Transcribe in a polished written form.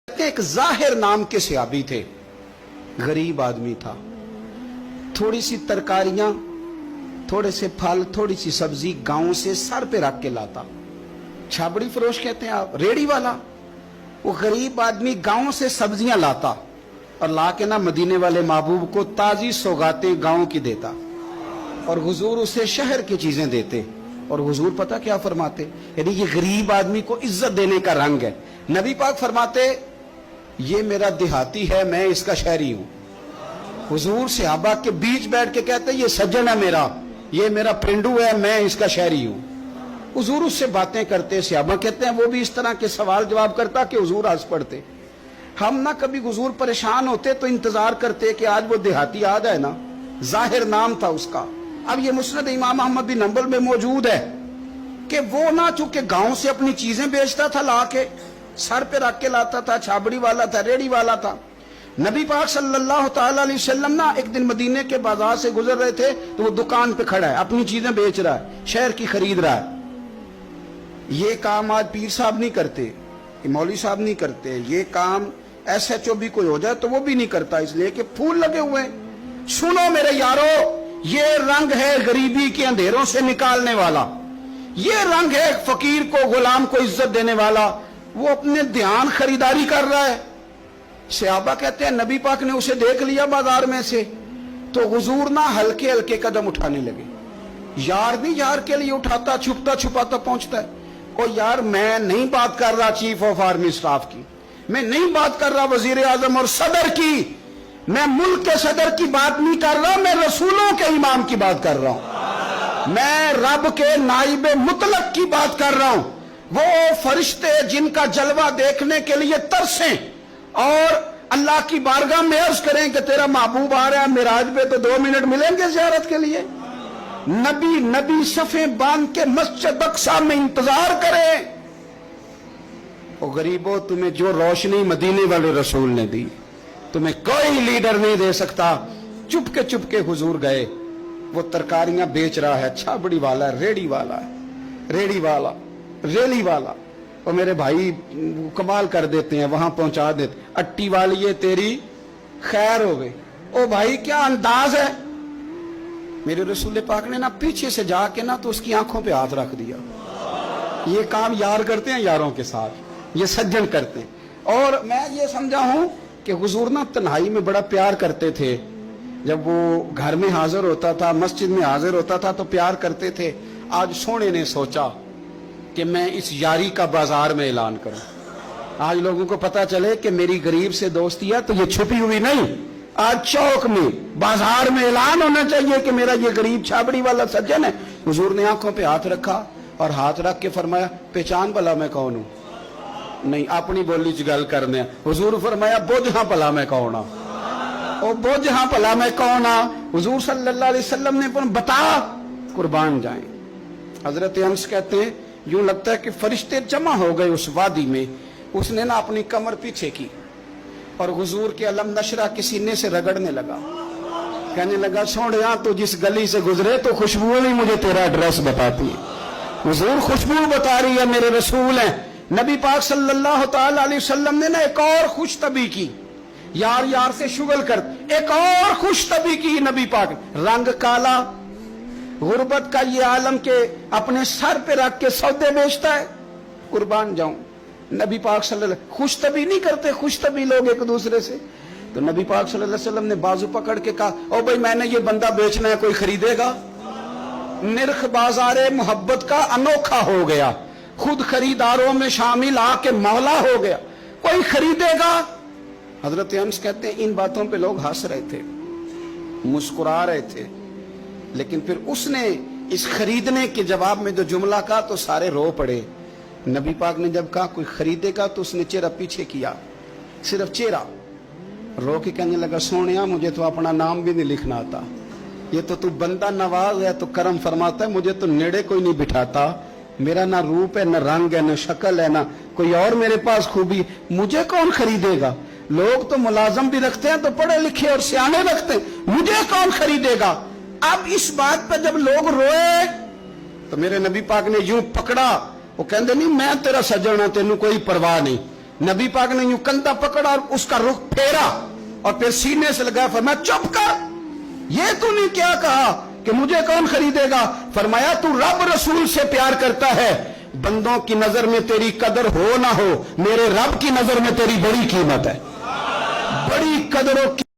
एक जाहिर नाम के सहाबी थे, गरीब आदमी था। थोड़ी सी तरकारियां, थोड़े से फल, थोड़ी सी सब्जी गांव से सर पे रख के लाता। छाबड़ी फरोश कहते हैं आप, रेडी वाला। वो गरीब आदमी गांव से सब्जियां लाता और ला के ना मदीने वाले महबूब को ताजी सौगातें गांव की देता और हुजूर उसे शहर की चीजें देते। और हुजूर पता क्या फरमाते, यानी ये गरीब आदमी को इज्जत देने का रंग है। नबी पाक फरमाते, ये मेरा देहाती है, मैं इसका शहरी हूं। हुजूर सहाबा के बीच बैठ के कहते, ये सज्जन है मेरा, ये मेरा पिंडू है, मैं इसका शहरी हूं। हुजूर उससे बातें करते, सहाबा कहते हैं वो भी इस तरह के सवाल जवाब करता कि हुजूर हंस पड़ते। हम ना कभी हुजूर परेशान होते तो इंतजार करते कि आज वो देहाती याद है ना, जाहिर नाम था उसका। अब ये मुस्नद इमाम अहमद बिन हंबल में मौजूद है कि वो ना चूंकि गांव से अपनी चीजें बेचता था, ला के सर पे रख के लाता था, छाबड़ी वाला था, रेडी वाला था। नबी पाक सल्लल्लाहु तआला अलैहि वसल्लम ना एक दिन मदीने के बाजार से गुजर रहे थे, तो वो दुकान पे खड़ा है, अपनी चीजें बेच रहा है, शहर की खरीद रहा है। ये काम आज पीर साहब नहीं करते, मौलवी साहब नहीं करते, ये काम SHO भी कोई हो जाए तो वो भी नहीं करता, इसलिए कि फूल लगे हुए हैं। सुनो मेरे यारो, ये रंग है गरीबी के अंधेरों से निकालने वाला, ये रंग है फकीर को, गुलाम को इज्जत देने वाला। वो अपने ध्यान खरीदारी कर रहा है। सहाबा कहते हैं नबी पाक ने उसे देख लिया बाजार में से, तो हुजूर ना हल्के हल्के कदम उठाने लगे। यार भी यार के लिए उठाता, छुपता छुपाता पहुंचता है। ओ यार, मैं नहीं बात कर रहा चीफ ऑफ आर्मी स्टाफ की, मैं नहीं बात कर रहा वजीर आजम और सदर की, मैं मुल्क के सदर की बात नहीं कर रहा, मैं रसूलों के इमाम की बात कर रहा हूं, मैं रब के नाइब मुतलक की बात कर रहा हूं। वो फरिश्ते जिनका जलवा देखने के लिए तरसें और अल्लाह की बारगाह में अर्ज करें कि तेरा महबूब आ रहा है मिराज पे, तो 2 मिनट मिलेंगे ज़ियारत के लिए। नबी सफ़े बांध के मस्जिद अक्सा में इंतजार करें। ओ गरीबों, तुम्हें जो रोशनी मदीने वाले रसूल ने दी, तुम्हें कोई लीडर नहीं दे सकता। चुपके हुजूर गए। वो तरकारियां बेच रहा है, छाबड़ी वाला, रेडी वाला है, रेडी वाला, रेली वाला। और मेरे भाई कमाल कर देते हैं, वहां पहुंचा देते, अट्टी वाली ये तेरी खैर हो गई। ओ भाई, क्या अंदाज है। मेरे रसूल पाक ने ना पीछे से जाके ना तो उसकी आंखों पे हाथ रख दिया। ये काम यार करते हैं यारों के साथ, ये सज्जन करते हैं। और मैं ये समझा हूं कि हुजूर ना तन्हाई में बड़ा प्यार करते थे। जब वो घर में हाजिर होता था, मस्जिद में हाजिर होता था, तो प्यार करते थे। आज सोने ने सोचा कि मैं इस यारी का बाजार में ऐलान करूं। आज लोगों को पता चले कि मेरी गरीब से दोस्ती है, तो ये छुपी हुई नहीं, आज चौक में, बाजार में ऐलान होना चाहिए कि मेरा ये गरीब छाबड़ी वाला सज्जन है। हुजूर ने आंखों पे हाथ रखा और हाथ रख के फरमाया, पहचान भला मैं कौन हूं? नहीं, अपनी बोली च गल करने। हुजूर फरमाया, बोझ हाँ भला मैं कौन आ? ओ बोझ हाँ भला मैं कौन आ? हुजूर सल्लल्लाहु अलैहि वसल्लम ने बता, कुर्बान जाएं। हजरत अंस कहते हैं, यूं लगता है कि फरिश्ते जमा हो गए उस वादी में। उसने ना अपनी कमर पीछे की और हुजूर के अलम नशरा के सीने से रगड़ने लगा। कहने लगा, सोहणिया तो जिस गली से गुजरे तो खुशबू भी मुझे तेरा एड्रेस बताती है। हुजूर खुशबू बता रही है, मेरे रसूल हैं। नबी पाक सल्लल्लाहु तआला अलैहि वसल्लम ने ना एक और खुश तबी की, यार यार से शुगल कर, एक और खुश तबी की नबी पाक। रंग काला, गुर्बत का ये आलम के अपने सर पे रख के सौदे बेचता है। कुर्बान जाऊं, नबी पाक सल्लल्लाहु, खुश तबी नहीं करते खुश तबी लोग एक दूसरे से। तो नबी पाक सल्लल्लाहु अलैहि वसल्लम ने बाजू पकड़ के कहा, ओ भाई, मैंने ये बंदा बेचना है, कोई खरीदेगा? निर्ख बाजारे मोहब्बत का अनोखा हो गया, खुद खरीदारों में शामिल आके मौला हो गया, कोई खरीदेगा? हजरत अंस कहते हैं, इन बातों पे लोग हंस रहे थे, मुस्कुरा रहे थे, लेकिन फिर उसने इस खरीदने के जवाब में जो जुमला कहा तो सारे रो पड़े। नबी पाक ने जब कहा कोई खरीदेगा तो उसने चेहरा पीछे किया, सिर्फ चेहरा, रो के कहने लगा, सोनिया मुझे तो अपना नाम भी नहीं लिखना आता, ये तो तू बंदा नवाज है, तो करम फरमाता है, मुझे तो नेड़े कोई नहीं बिठाता, मेरा ना रूप है, ना रंग है, ना शक्ल है, ना कोई और मेरे पास खूबी, मुझे कौन खरीदेगा? लोग तो मुलाजम भी रखते हैं, तो पढ़े लिखे और सियाने रखते हैं, मुझे कौन खरीदेगा? अब इस बात पर जब लोग रोए तो मेरे नबी पाक ने यूं पकड़ा, वो कहते नहीं, मैं तेरा सज्जन हूं, तेनू कोई परवाह नहीं, नबी पाक ने यूं कंधा पकड़ा और उसका रुख फेरा और फिर सीने से लगाया, फरमाया चुप कर, ये तूने क्या कहा कि मुझे कौन खरीदेगा? फरमाया तू रब रसूल से प्यार करता है, बंदों की नजर में तेरी कदर हो ना हो, मेरे रब की नजर में तेरी बड़ी कीमत है, बड़ी कदरों